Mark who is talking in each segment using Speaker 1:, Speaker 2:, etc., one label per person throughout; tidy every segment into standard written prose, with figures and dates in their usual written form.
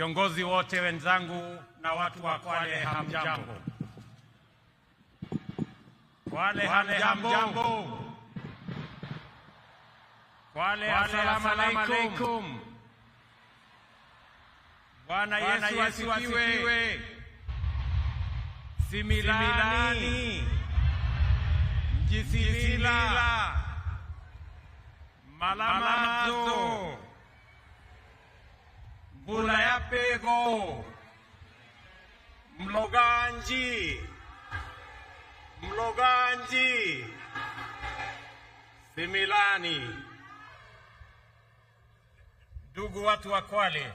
Speaker 1: viongozi wote wenzangu na watu wa Kwale, hamjambo. Kwale, hamjambo. Kwale, assalamu alaikum. Bwana Yesu asifiwe. Similani, Mjisilila, Malamazo, Bula ya Pego, Mloganji, Similani. Ndugu watu wa Kwale,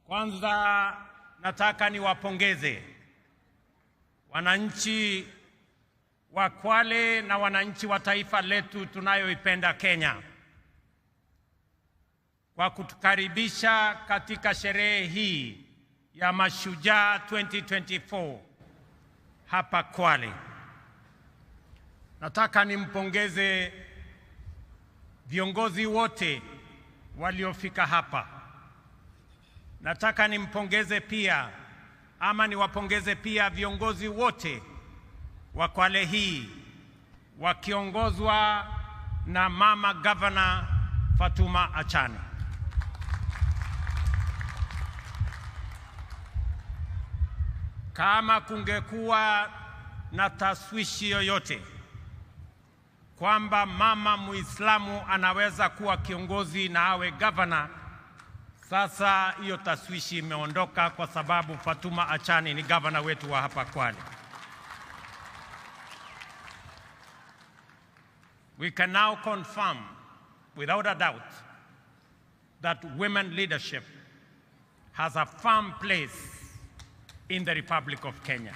Speaker 1: kwanza nataka niwapongeze wananchi wa Kwale na wananchi wa taifa letu tunayoipenda Kenya kwa kutukaribisha katika sherehe hii ya Mashujaa 2024 hapa Kwale. Nataka nimpongeze viongozi wote waliofika hapa. Nataka niwapongeze pia viongozi wote wa Kwale hii wakiongozwa na Mama Governor Fatuma Achane. Kama kungekuwa na taswishi yoyote kwamba mama Muislamu anaweza kuwa kiongozi na awe governor, sasa hiyo taswishi imeondoka, kwa sababu Fatuma Achane ni governor wetu wa hapa Kwale. We can now confirm without a doubt that women leadership has a firm place in the Republic of Kenya.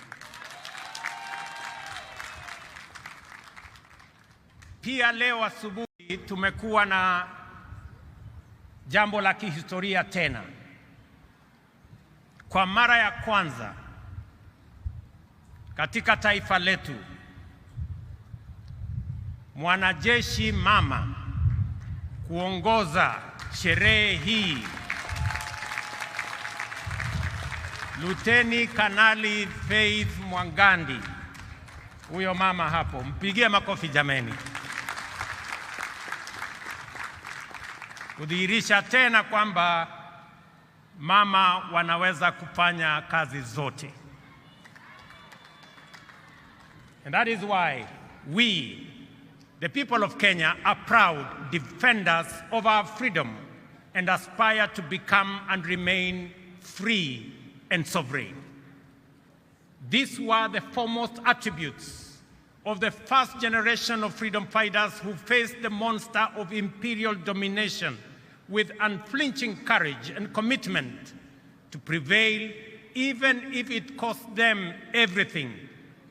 Speaker 1: Pia leo asubuhi tumekuwa na jambo la kihistoria tena. Kwa mara ya kwanza katika taifa letu, mwanajeshi mama kuongoza sherehe hii. Luteni Kanali Faith Mwangandi, huyo mama hapo, mpigie makofi jameni. Kudhihirisha tena kwamba mama wanaweza kufanya kazi zote. And that is why we, the people of Kenya, are proud defenders of our freedom and aspire to become and remain free and sovereign. These were the foremost attributes of the first generation of freedom fighters who faced the monster of imperial domination with unflinching courage and commitment to prevail, even if it cost them everything,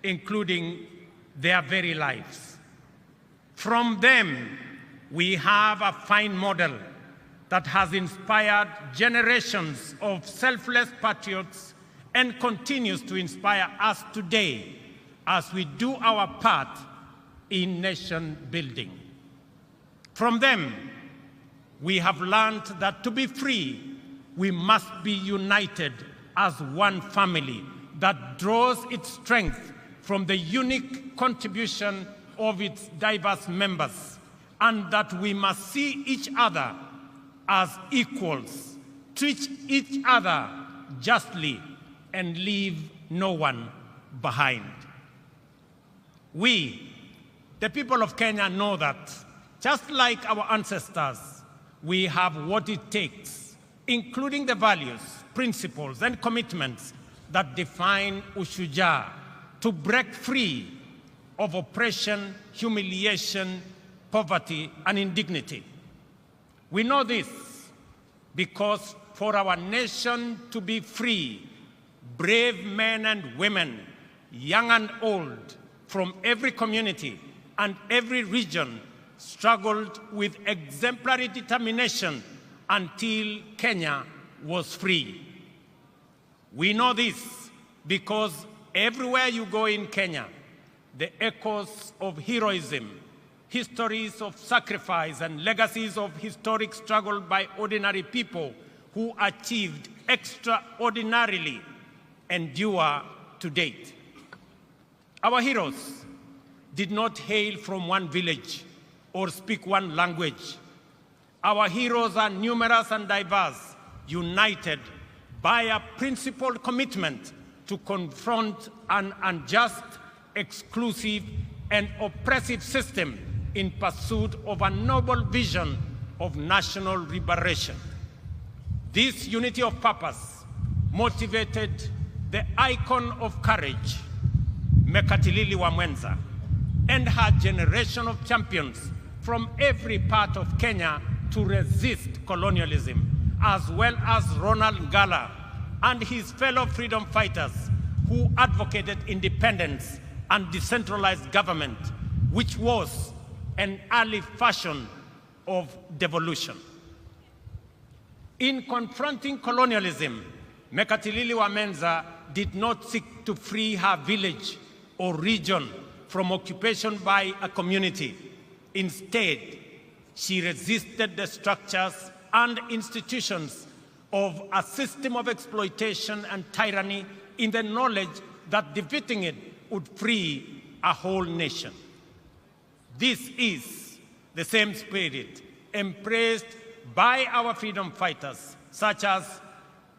Speaker 1: including their very lives. From them, we have a fine model that has inspired generations of selfless patriots and continues to inspire us today as we do our part in nation building. From them, we have learned that to be free, we must be united as one family that draws its strength from the unique contribution of its diverse members, and that we must see each other as equals, treat each other justly, and leave no one behind. We, the people of Kenya, know that just like our ancestors, we have what it takes, including the values, principles, and commitments that define Ushujaa, to break free of oppression, humiliation, poverty, and indignity. We know this because for our nation to be free, brave men and women, young and old, from every community and every region struggled with exemplary determination until Kenya was free. We know this because everywhere you go in Kenya, the echoes of heroism, histories of sacrifice and legacies of historic struggle by ordinary people who achieved extraordinarily endure to date. Our heroes did not hail from one village or speak one language. Our heroes are numerous and diverse, united by a principled commitment to confront an unjust, exclusive, and oppressive system in pursuit of a noble vision of national liberation. This unity of purpose motivated the icon of courage, Mekatilili Wamwenza, and her generation of champions from every part of Kenya to resist colonialism, as well as Ronald Ngala and his fellow freedom fighters who advocated independence and decentralized government, which was an early fashion of devolution. In confronting colonialism, Mekatilili Wamwenza did not seek to free her village or region from occupation by a community. Instead, she resisted the structures and institutions of a system of exploitation and tyranny in the knowledge that defeating it would free a whole nation. This is the same spirit embraced by our freedom fighters, such as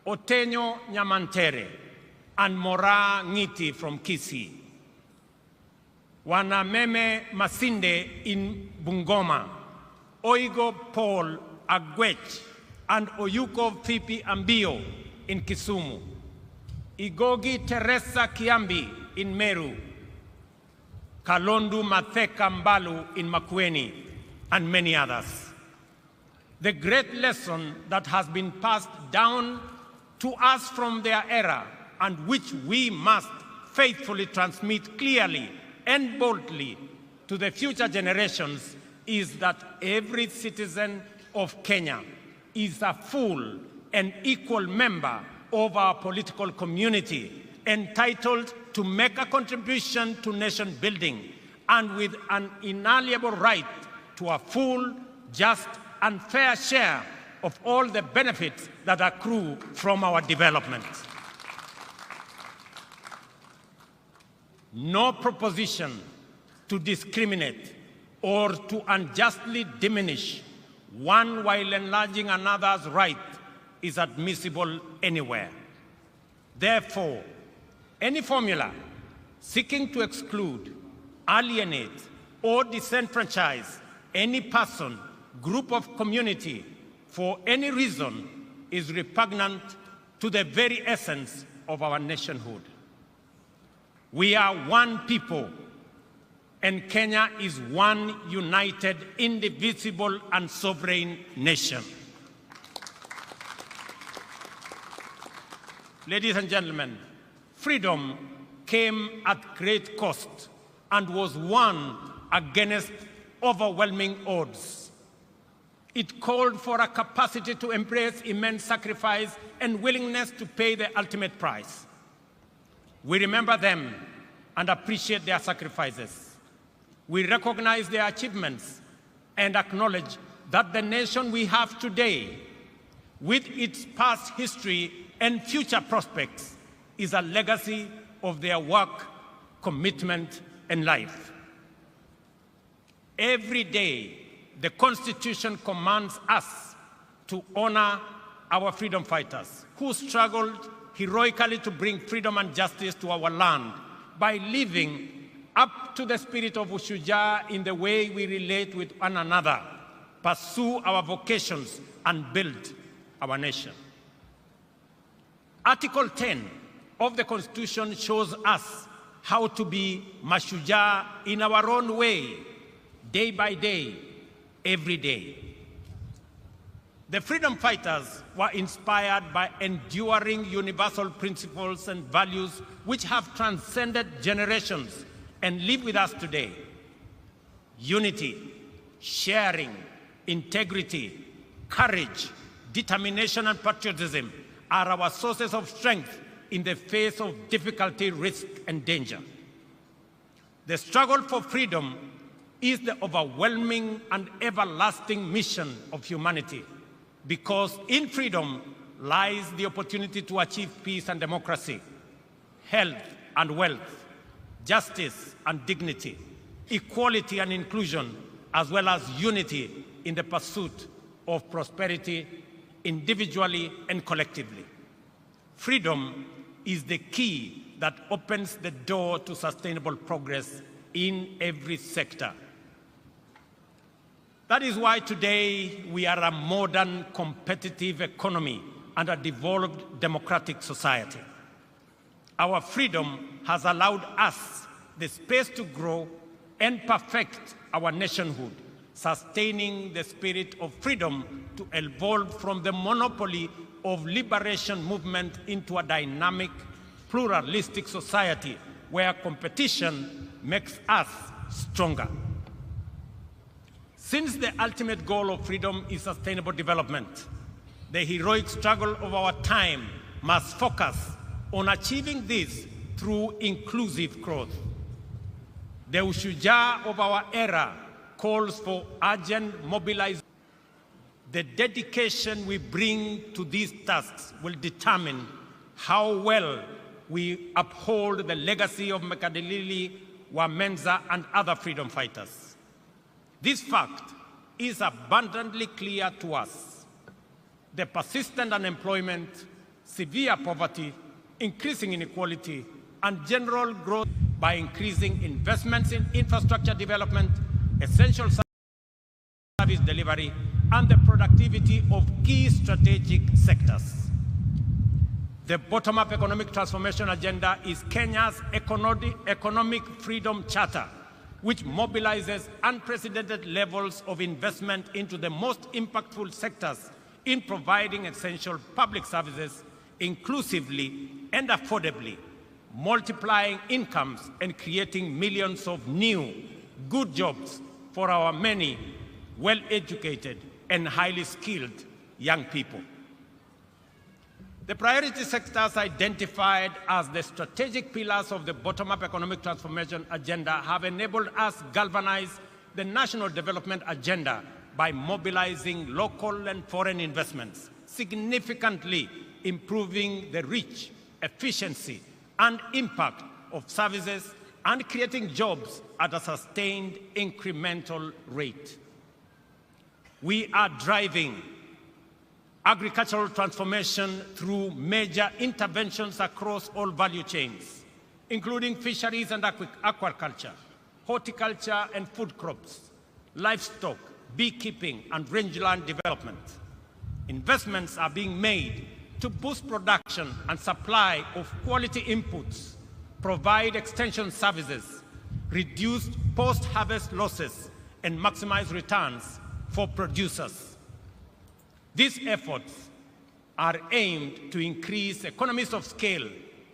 Speaker 1: Otenyo Nyamantere and Mora Ngiti from Kisii, Wanameme Masinde in Bungoma, Oigo Paul Agwech and Oyuko Fipi Ambio in Kisumu, Igogi Teresa Kiambi in Meru, Kalondu Matheka Mbalu in Makueni, and many others. The great lesson that has been passed down to us from their era and which we must faithfully transmit clearly and boldly to the future generations is that every citizen of Kenya is a full and equal member of our political community, entitled to make a contribution to nation building and with an inalienable right to a full, just, and fair share of all the benefits that accrue from our development. No proposition to discriminate or to unjustly diminish one while enlarging another's right is admissible anywhere. Therefore, any formula seeking to exclude, alienate, or disenfranchise any person, group of community for any reason is repugnant to the very essence of our nationhood. We are one people, and Kenya is one united, indivisible, and sovereign nation. Ladies and gentlemen, freedom came at great cost and was won against overwhelming odds. It called for a capacity to embrace immense sacrifice and willingness to pay the ultimate price. We remember them and appreciate their sacrifices. We recognize their achievements and acknowledge that the nation we have today, with its past history and future prospects, is a legacy of their work, commitment, and life. Every day, the Constitution commands us to honor our freedom fighters who struggled heroically to bring freedom and justice to our land by living up to the spirit of Ushujaa in the way we relate with one another, pursue our vocations, and build our nation. Article 10 of the Constitution shows us how to be mashujaa in our own way, day by day, every day. The freedom fighters were inspired by enduring universal principles and values which have transcended generations and live with us today. Unity, sharing, integrity, courage, determination, and patriotism are our sources of strength in the face of difficulty, risk, and danger. The struggle for freedom is the overwhelming and everlasting mission of humanity, because in freedom lies the opportunity to achieve peace and democracy, health and wealth, justice and dignity, equality and inclusion, as well as unity in the pursuit of prosperity individually and collectively. Freedom is the key that opens the door to sustainable progress in every sector. That is why today we are a modern, competitive economy and a developed democratic society. Our freedom has allowed us the space to grow and perfect our nationhood, sustaining the spirit of freedom to evolve from the monopoly of liberation movement into a dynamic, pluralistic society where competition makes us stronger. Since the ultimate goal of freedom is sustainable development, the heroic struggle of our time must focus on achieving this through inclusive growth. The ushujaa of our era calls for urgent mobilization. The dedication we bring to these tasks will determine how well we uphold the legacy of Mekadilili, Wamenza, and other freedom fighters. This fact is abundantly clear to us. The persistent unemployment, severe poverty, increasing inequality, and general growth by increasing investments in infrastructure development, essential service delivery, and the productivity of key strategic sectors. The bottom-up economic transformation agenda is Kenya's economic freedom charter, which mobilizes unprecedented levels of investment into the most impactful sectors in providing essential public services inclusively and affordably, multiplying incomes and creating millions of new, good jobs for our many well-educated and highly skilled young people. The priority sectors identified as the strategic pillars of the bottom-up economic transformation agenda have enabled us galvanize the national development agenda by mobilizing local and foreign investments, significantly improving the reach, efficiency, and impact of services and creating jobs at a sustained incremental rate. We are driving agricultural transformation through major interventions across all value chains, including fisheries and aquaculture, horticulture and food crops, livestock, beekeeping, and rangeland development. Investments are being made to boost production and supply of quality inputs, provide extension services, reduce post-harvest losses, and maximize returns for producers. These efforts are aimed to increase economies of scale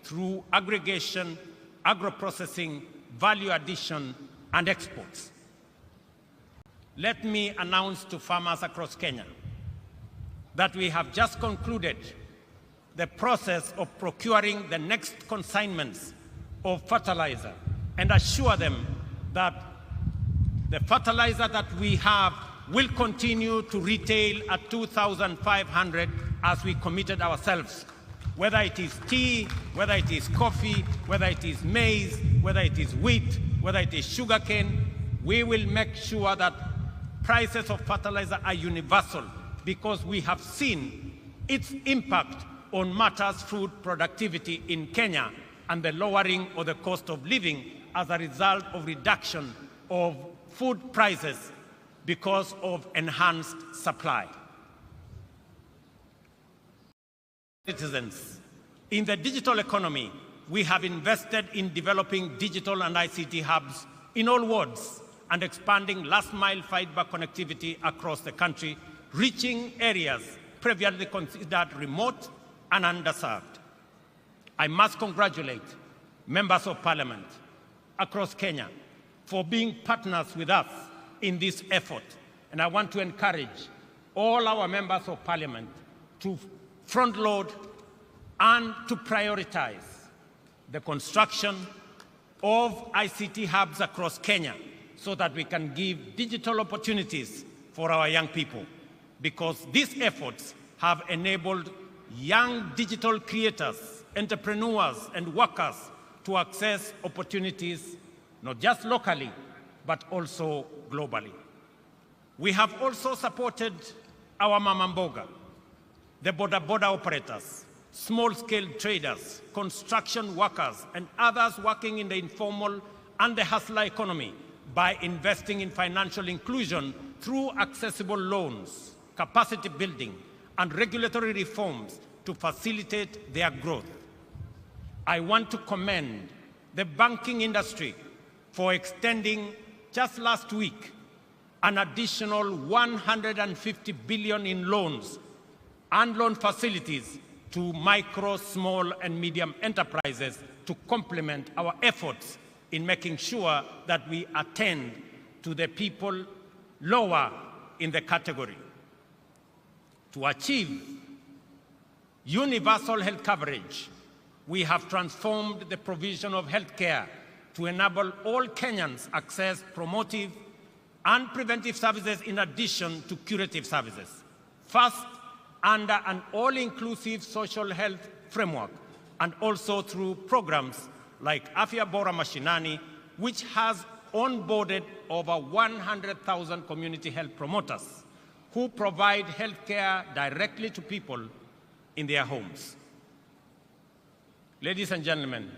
Speaker 1: through aggregation, agro-processing, value addition, and exports. Let me announce to farmers across Kenya that we have just concluded the process of procuring the next consignments of fertilizer and assure them that the fertilizer that we have will continue to retail at 2,500 as we committed ourselves. Whether it is tea, whether it is coffee, whether it is maize, whether it is wheat, whether it is sugarcane, we will make sure that prices of fertilizer are universal because we have seen its impact on matters food productivity in Kenya and the lowering of the cost of living as a result of reduction of food prices because of enhanced supply. Citizens, in the digital economy, we have invested in developing digital and ICT hubs in all wards and expanding last-mile fiber connectivity across the country, reaching areas previously considered remote and underserved. I must congratulate members of parliament across Kenya for being partners with us in this effort. And I want to encourage all our members of parliament to front-load and to prioritize the construction of ICT hubs across Kenya so that we can give digital opportunities for our young people, because these efforts have enabled young digital creators, entrepreneurs, and workers to access opportunities not just locally, but also globally. We have also supported our mama mboga, the boda operators, small-scale traders, construction workers, and others working in the informal and the hustler economy by investing in financial inclusion through accessible loans, capacity building, and regulatory reforms to facilitate their growth. I want to commend the banking industry for extending, just last week, an additional 150 billion in loans and loan facilities to micro, small, and medium enterprises to complement our efforts in making sure that we attend to the people lower in the category. To achieve universal health coverage, we have transformed the provision of health care to enable all Kenyans access promotive and preventive services in addition to curative services. First, under an all-inclusive social health framework, and also through programs like Afya Bora Mashinani, which has onboarded over 100,000 community health promoters who provide health care directly to people in their homes. Ladies and gentlemen,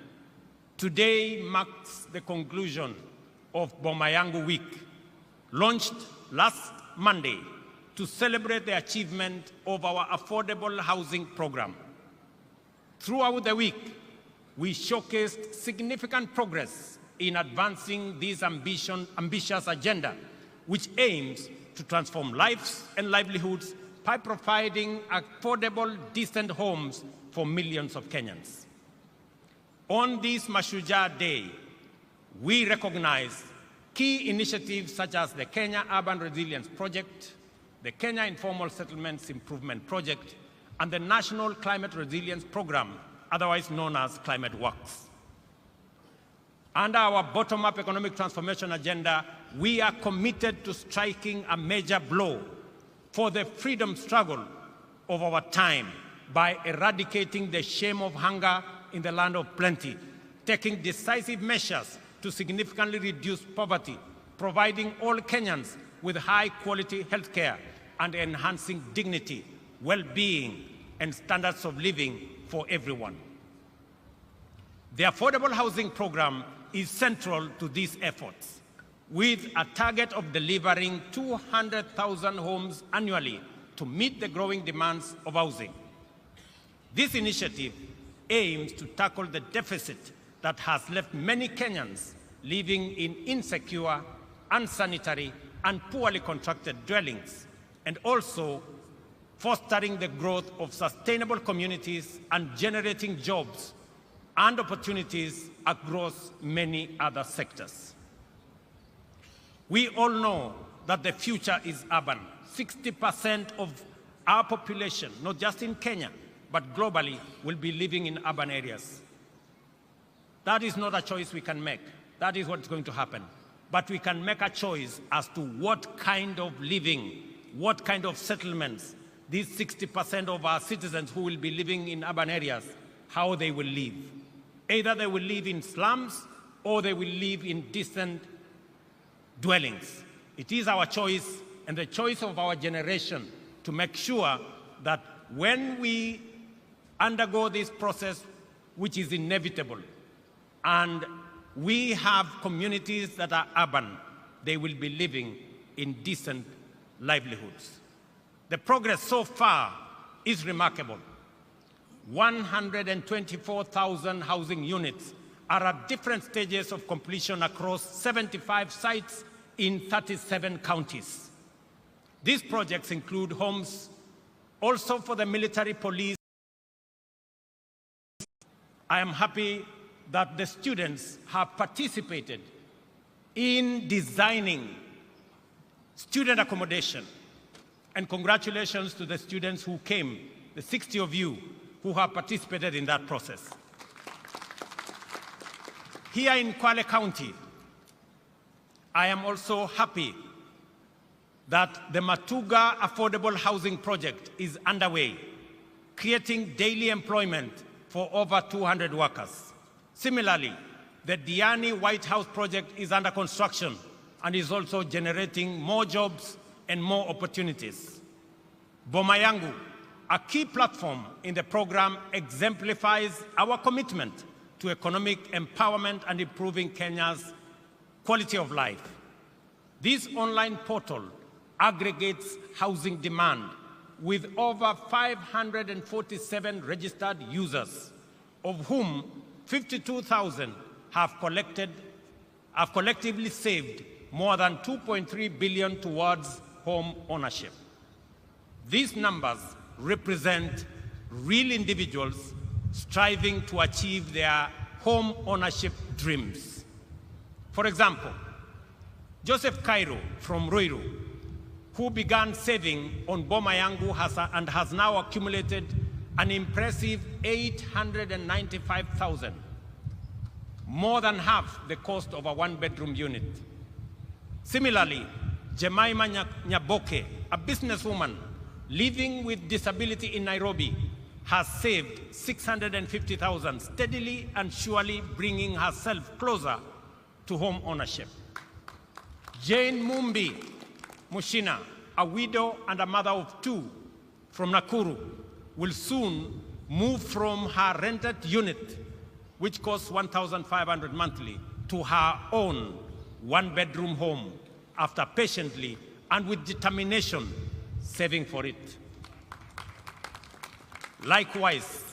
Speaker 1: today marks the conclusion of Boma Yangu Week, launched last Monday to celebrate the achievement of our affordable housing program. Throughout the week, we showcased significant progress in advancing this ambitious agenda, which aims to transform lives and livelihoods by providing affordable, decent homes for millions of Kenyans. On this Mashujaa Day, we recognize key initiatives such as the Kenya Urban Resilience Project, the Kenya Informal Settlements Improvement Project, and the National Climate Resilience Program, otherwise known as Climate Works. Under our bottom-up economic transformation agenda, we are committed to striking a major blow for the freedom struggle of our time by eradicating the shame of hunger in the land of plenty, taking decisive measures to significantly reduce poverty, providing all Kenyans with high-quality health care, and enhancing dignity, well-being, and standards of living for everyone. The Affordable Housing Program is central to these efforts, with a target of delivering 200,000 homes annually to meet the growing demands of housing. This initiative aims to tackle the deficit that has left many Kenyans living in insecure, unsanitary, and poorly constructed dwellings, and also fostering the growth of sustainable communities and generating jobs and opportunities across many other sectors. We all know that the future is urban. 60% of our population, not just in Kenya, but globally, will be living in urban areas. That is not a choice we can make. That is what's going to happen. But we can make a choice as to what kind of living, what kind of settlements these 60% of our citizens who will be living in urban areas, how they will live. Either they will live in slums or they will live in decent dwellings. It is our choice and the choice of our generation to make sure that when we undergo this process, which is inevitable, and we have communities that are urban, they will be living in decent livelihoods. The progress so far is remarkable. 124,000 housing units are at different stages of completion across 75 sites in 37 counties. These projects include homes also for the military police. I am happy that the students have participated in designing student accommodation. And congratulations to the students who came, the 60 of you who have participated in that process. Here in Kwale County, I am also happy that the Matuga Affordable Housing Project is underway, creating daily employment for over 200 workers. Similarly, the Diani White House project is under construction and is also generating more jobs and more opportunities. Boma Yangu, a key platform in the program, exemplifies our commitment to economic empowerment and improving Kenya's quality of life. This online portal aggregates housing demand with over 547 registered users, of whom 52,000 have collectively saved more than 2.3 billion towards home ownership. These numbers represent real individuals striving to achieve their home ownership dreams. For example, Joseph Cairo from Ruiru, who began saving on Boma Yangu and has now accumulated an impressive 895,000, more than half the cost of a one-bedroom unit. Similarly, Jemima Nyaboke, a businesswoman living with disability in Nairobi, has saved 650,000, steadily and surely bringing herself closer to home ownership. Jane Mumbi Mushina, a widow and a mother of two from Nakuru, will soon move from her rented unit, which costs 1,500 monthly, to her own one-bedroom home after patiently and with determination saving for it. Likewise,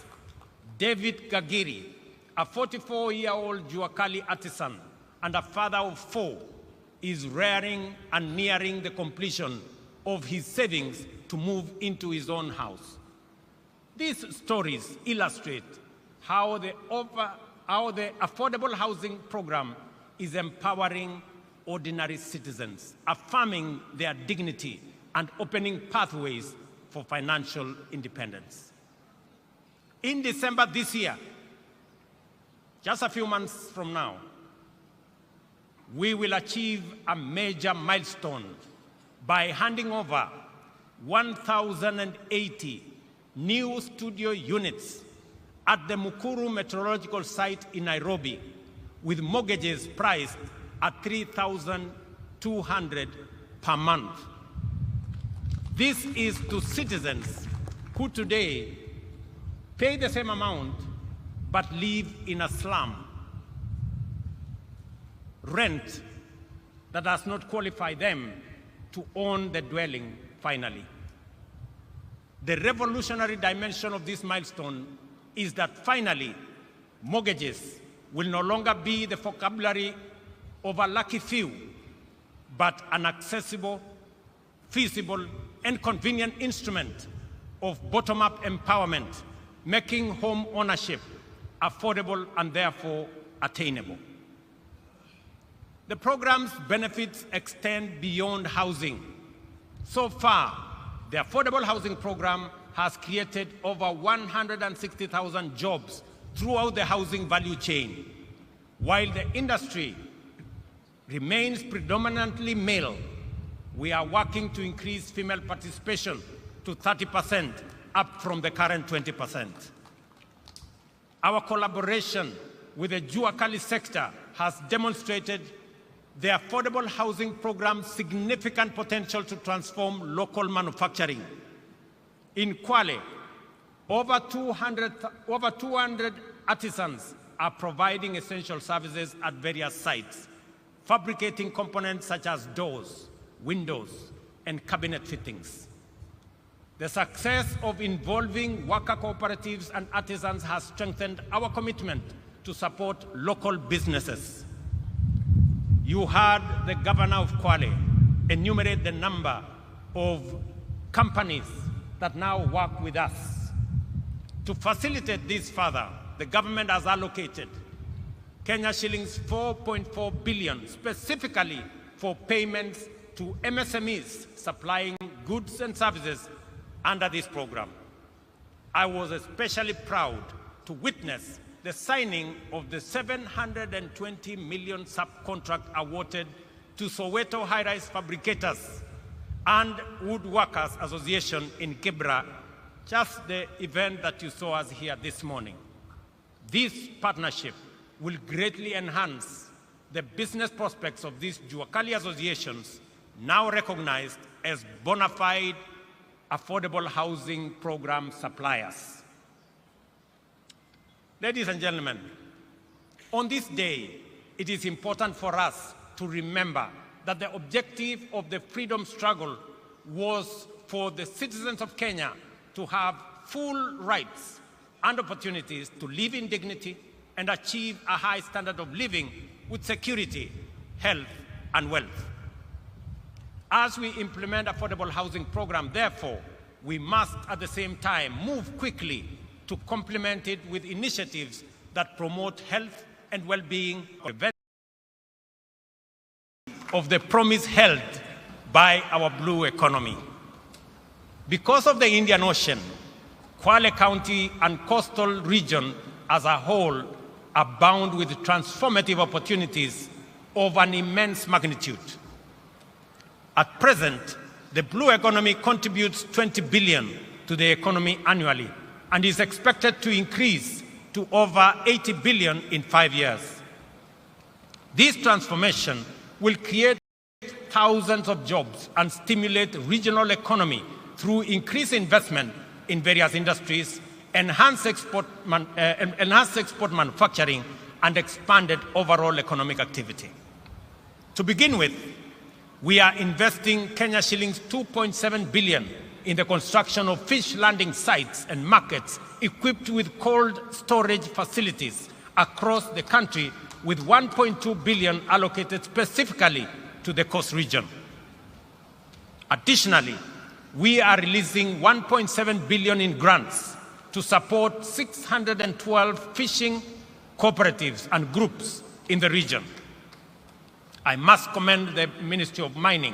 Speaker 1: David Gagiri, a 44-year-old Juakali artisan and a father of 4, is rearing and nearing the completion of his savings to move into his own house. These stories illustrate how the affordable housing program is empowering ordinary citizens, affirming their dignity and opening pathways for financial independence. In December this year, just a few months from now, we will achieve a major milestone by handing over 1,080 new studio units at the Mukuru Meteorological Site in Nairobi, with mortgages priced at $3,200 per month. This is to citizens who today pay the same amount but live in a slum. Rent that does not qualify them to own the dwelling finally. The revolutionary dimension of this milestone is that finally, mortgages will no longer be the vocabulary of a lucky few, but an accessible, feasible, and convenient instrument of bottom-up empowerment, making home ownership affordable and therefore attainable. The program's benefits extend beyond housing. So far, the Affordable Housing Program has created over 160,000 jobs throughout the housing value chain. While the industry remains predominantly male, we are working to increase female participation to 30%, up from the current 20%. Our collaboration with the Juakali sector has demonstrated the Affordable Housing Program's significant potential to transform local manufacturing. In Kwale, over 200 artisans are providing essential services at various sites, fabricating components such as doors, windows, and cabinet fittings. The success of involving worker cooperatives and artisans has strengthened our commitment to support local businesses. You heard the governor of Kwale enumerate the number of companies that now work with us. To facilitate this further, the government has allocated Kenya shillings 4.4 billion specifically for payments to MSMEs supplying goods and services under this program. I was especially proud to witness the signing of the 720 million subcontract awarded to Soweto High-Rise Fabricators and Woodworkers Association in Kibra, just the event that you saw us here this morning. This partnership will greatly enhance the business prospects of these Juakali associations, now recognized as bona fide affordable housing program suppliers. Ladies and gentlemen, on this day, it is important for us to remember that the objective of the freedom struggle was for the citizens of Kenya to have full rights and opportunities to live in dignity and achieve a high standard of living with security, health, and wealth. As we implement affordable housing program, therefore, we must at the same time move quickly to complement it with initiatives that promote health and well-being of the promise held by our blue economy. Because of the Indian Ocean, Kwale County and coastal region as a whole abound with transformative opportunities of an immense magnitude. At present, the blue economy contributes 20 billion to the economy annually and is expected to increase to over 80 billion in 5 years. This transformation will create thousands of jobs and stimulate regional economy through increased investment in various industries, enhanced export manufacturing, and expanded overall economic activity. To begin with, we are investing Kenya shillings 2.7 billion in the construction of fish landing sites and markets equipped with cold storage facilities across the country, with 1.2 billion allocated specifically to the coast region. Additionally, we are releasing 1.7 billion in grants to support 612 fishing cooperatives and groups in the region. I must commend the Ministry of Mining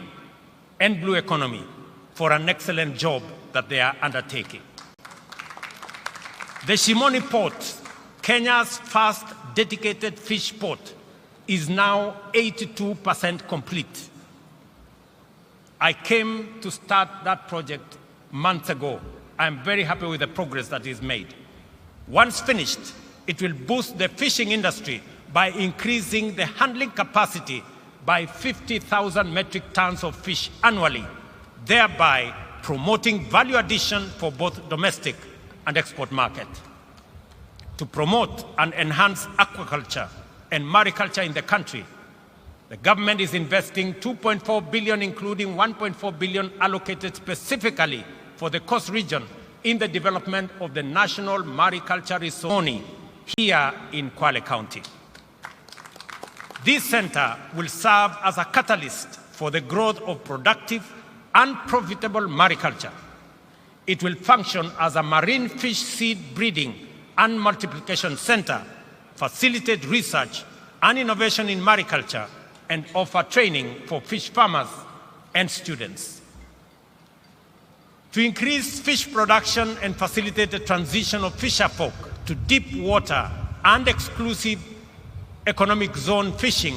Speaker 1: and Blue Economy for an excellent job that they are undertaking. The Shimoni Port, Kenya's first dedicated fish port, is now 82% complete. I came to start that project months ago. I'm very happy with the progress that is made. Once finished, it will boost the fishing industry by increasing the handling capacity by 50,000 metric tons of fish annually, thereby promoting value addition for both domestic and export market. To promote and enhance aquaculture and mariculture in the country, the government is investing 2.4 billion, including 1.4 billion allocated specifically for the coast region in the development of the National Mariculture Resort here in Kwale County. This center will serve as a catalyst for the growth of productive and profitable mariculture. It will function as a marine fish seed breeding and multiplication center, facilitate research and innovation in mariculture, and offer training for fish farmers and students. To increase fish production and facilitate the transition of fisherfolk to deep water and exclusive economic zone fishing,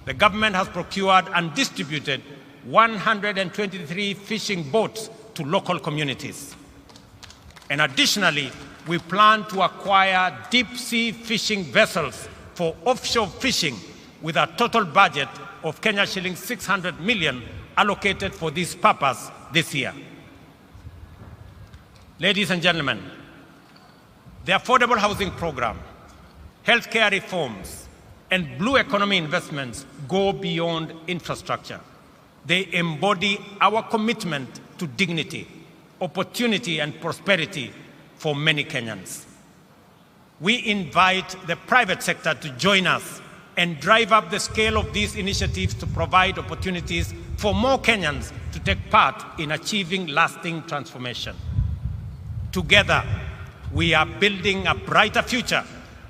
Speaker 1: the government has procured and distributed 123 fishing boats to local communities. And additionally, we plan to acquire deep-sea fishing vessels for offshore fishing with a total budget of Kenya shillings 600 million allocated for this purpose this year. Ladies and gentlemen, the affordable housing program, healthcare reforms, and blue economy investments go beyond infrastructure. They embody our commitment to dignity, opportunity, and prosperity for many Kenyans. We invite the private sector to join us and drive up the scale of these initiatives to provide opportunities for more Kenyans to take part in achieving lasting transformation. Together, we are building a brighter future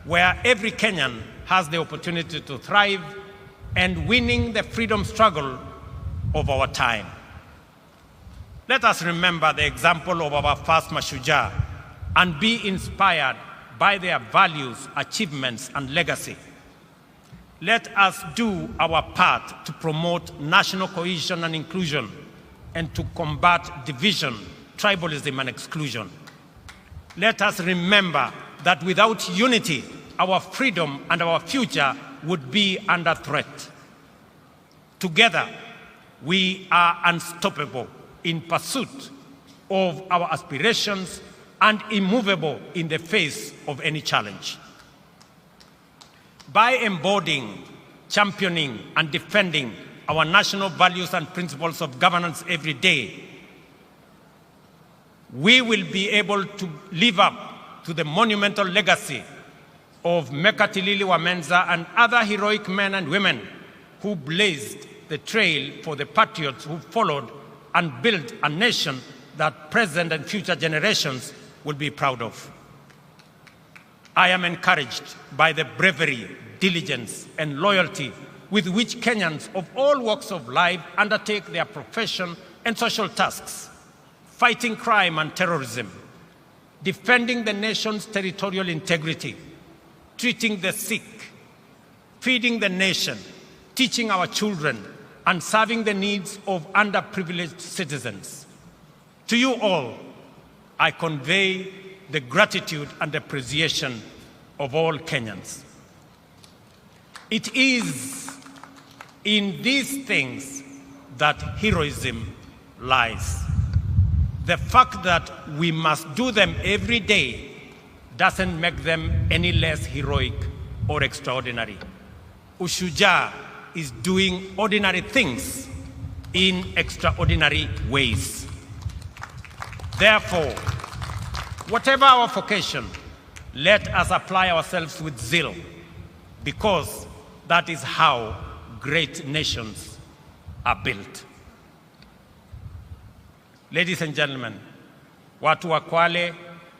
Speaker 1: where every Kenyan has the opportunity to thrive and winning the freedom struggle of our time. Let us remember the example of our first Mashujaa and be inspired by their values, achievements, and legacy. Let us do our part to promote national cohesion and inclusion and to combat division, tribalism, and exclusion. Let us remember that without unity, our freedom and our future would be under threat. Together, we are unstoppable in pursuit of our aspirations and immovable in the face of any challenge. By embodying, championing, and defending our national values and principles of governance every day, we will be able to live up to the monumental legacy of Mekatilili Wamenza and other heroic men and women who blazed the trail for the patriots who followed and built a nation that present and future generations will be proud of. I am encouraged by the bravery, diligence, and loyalty with which Kenyans of all walks of life undertake their profession and social tasks, fighting crime and terrorism, defending the nation's territorial integrity, treating the sick, feeding the nation, teaching our children, and serving the needs of underprivileged citizens. To you all, I convey the gratitude and appreciation of all Kenyans. It is in these things that heroism lies. The fact that we must do them every day doesn't make them any less heroic or extraordinary. Ushujaa is doing ordinary things in extraordinary ways. Therefore, whatever our vocation, let us apply ourselves with zeal, because that is how great nations are built. Ladies and gentlemen, watu wa Kwale,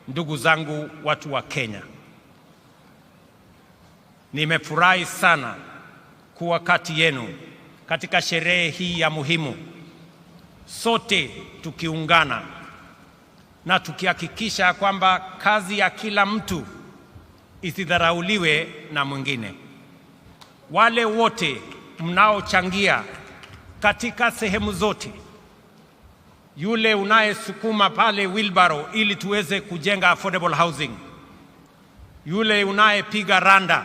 Speaker 1: ndugu zangu watu wa Kenya, nimefurahi sana kuwa kati yenu katika sherehe hii ya muhimu, sote tukiungana na tukihakikisha kwamba kazi ya kila mtu isidharauliwe na mwingine. Wale wote mnaochangia katika sehemu zote, yule unayesukuma pale wheelbarrow ili tuweze kujenga affordable housing, yule unayepiga randa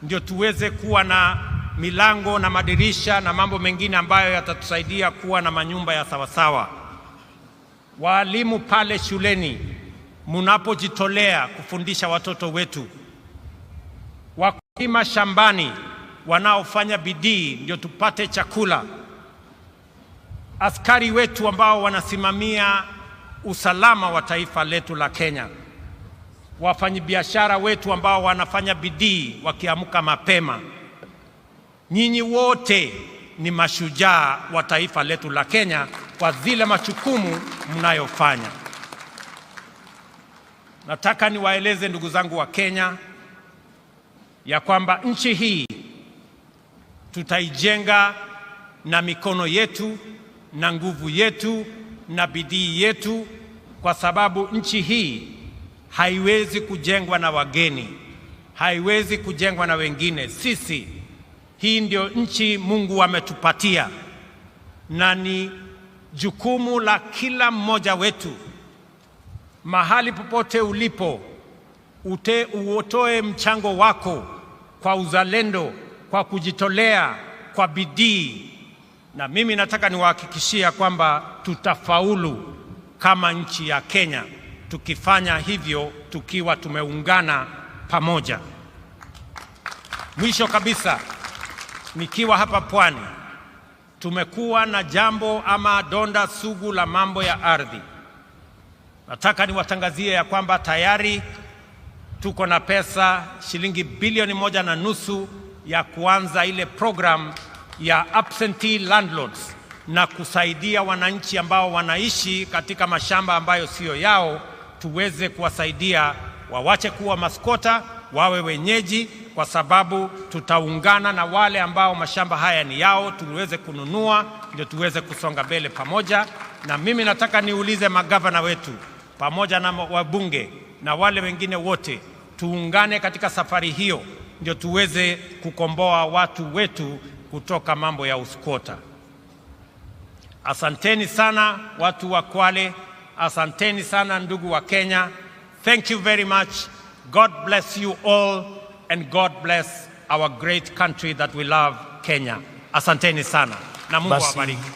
Speaker 1: ndio tuweze kuwa na milango na madirisha na mambo mengine ambayo yatatusaidia kuwa na manyumba ya sawasawa, walimu pale shuleni mnapojitolea kufundisha watoto wetu, wakulima shambani wanaofanya bidii ndio tupate chakula, askari wetu ambao wanasimamia usalama wa taifa letu la Kenya, wafanyabiashara wetu ambao wanafanya bidii wakiamka mapema. Nyinyi wote ni mashujaa wa taifa letu la Kenya kwa zile majukumu mnayofanya. Nataka niwaeleze ndugu zangu wa Kenya ya kwamba nchi hii tutaijenga na mikono yetu na nguvu yetu na bidii yetu, kwa sababu nchi hii haiwezi kujengwa na wageni, haiwezi kujengwa na wengine. Sisi, hii ndio nchi Mungu ametupatia, na ni jukumu la kila mmoja wetu, mahali popote ulipo, uotoe mchango wako kwa uzalendo, kwa kujitolea, kwa bidii. Na mimi nataka niwahakikishia kwamba tutafaulu kama nchi ya Kenya tukifanya hivyo, tukiwa tumeungana pamoja. Mwisho kabisa, nikiwa hapa Pwani, tumekuwa na jambo ama donda sugu la mambo ya ardhi. Nataka niwatangazie ya kwamba tayari tuko na pesa shilingi bilioni 1.5 ya kuanza ile program ya absentee landlords na kusaidia wananchi ambao wanaishi katika mashamba ambayo sio yao, tuweze kuwasaidia wawache kuwa maskota, wawe wenyeji, kwa sababu tutaungana na wale ambao mashamba haya ni yao, tuweze kununua, ndio tuweze kusonga mbele pamoja. Na mimi nataka niulize magavana wetu pamoja na wabunge na wale wengine wote, tuungane katika safari hiyo ndio tuweze kukomboa watu wetu kutoka mambo ya uskota. Asanteni sana watu wa Kwale, asanteni sana ndugu wa Kenya. Thank you very much. God bless you all and God bless our great country that we love, Kenya. Asanteni sana na Mungu awabariki.